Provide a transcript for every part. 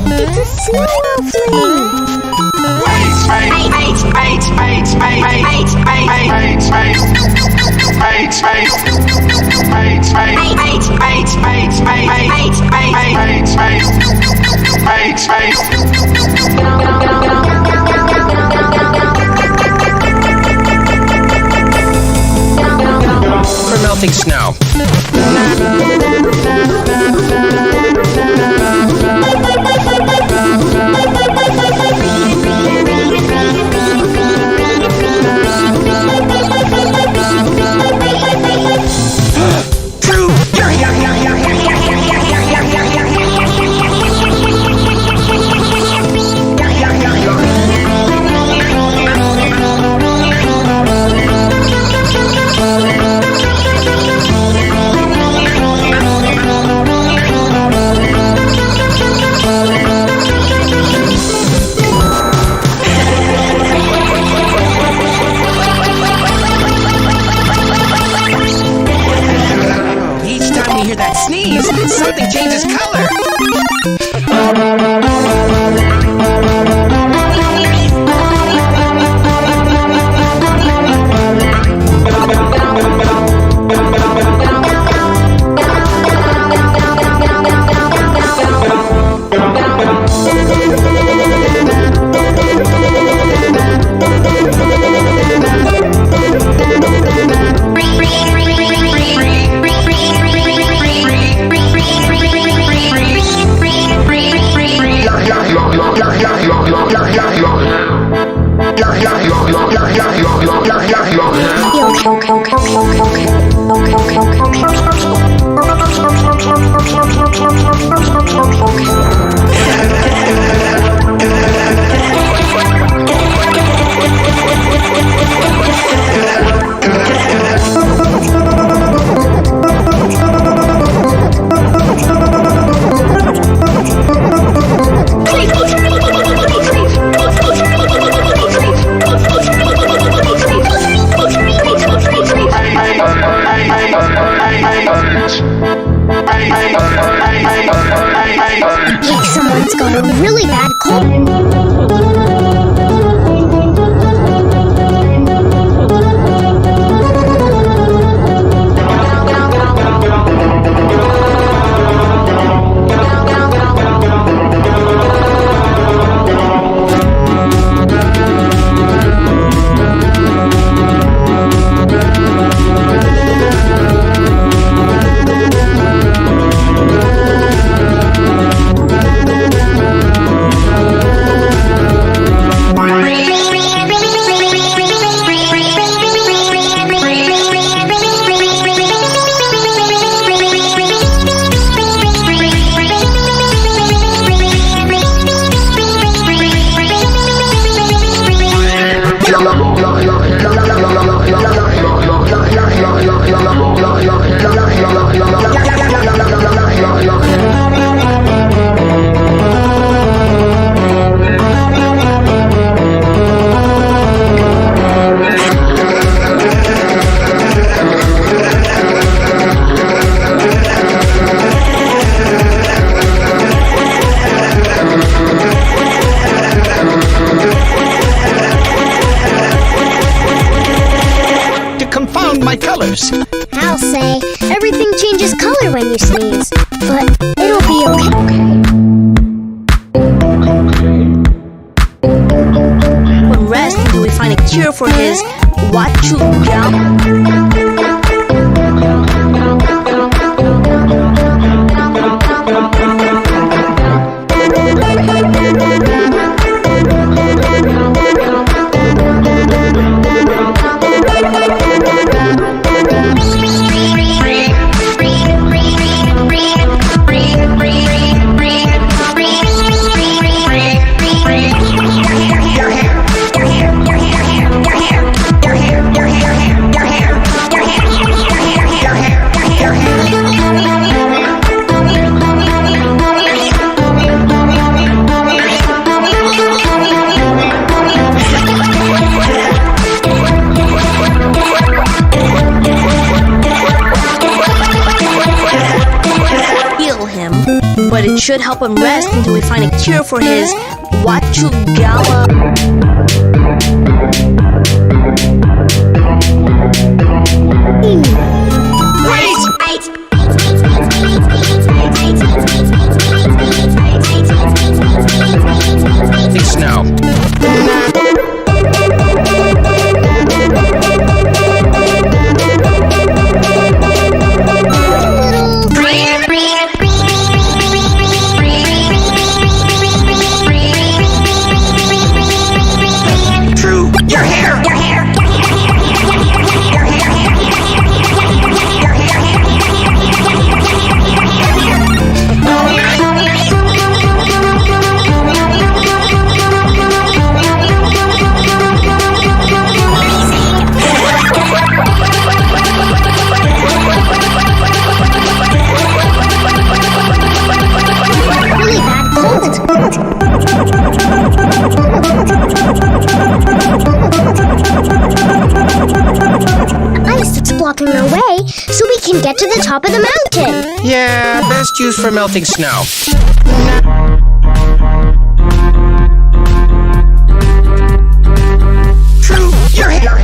It's a snowflake! For melting snow. Something changes color. Someone's got a really bad cold. My colors. I'll say everything changes color when you sneeze, but it'll be okay. When resting, do we find a cure for his what to jump? should help him rest until we find a cure for his Wachugala. It's now. True. Your hair. Really bad cold. Ice that's blocking our way so we can get to the top of the mountain. Yeah, best used for melting snow. True. Your hair.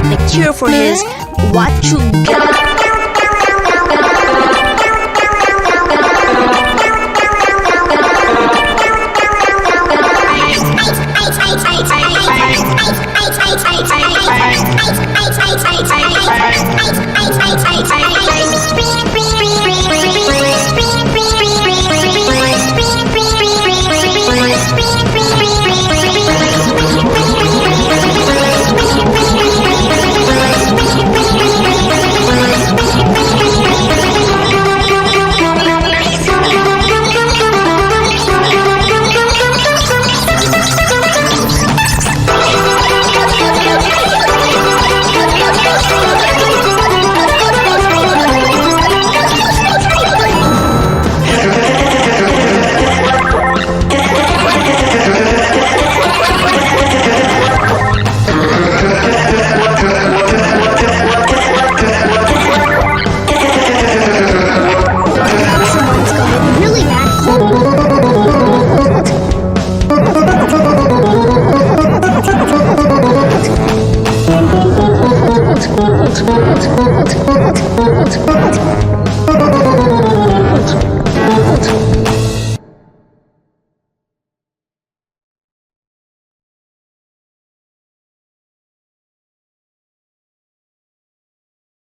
The cure for his Wachugala. Really bad cold.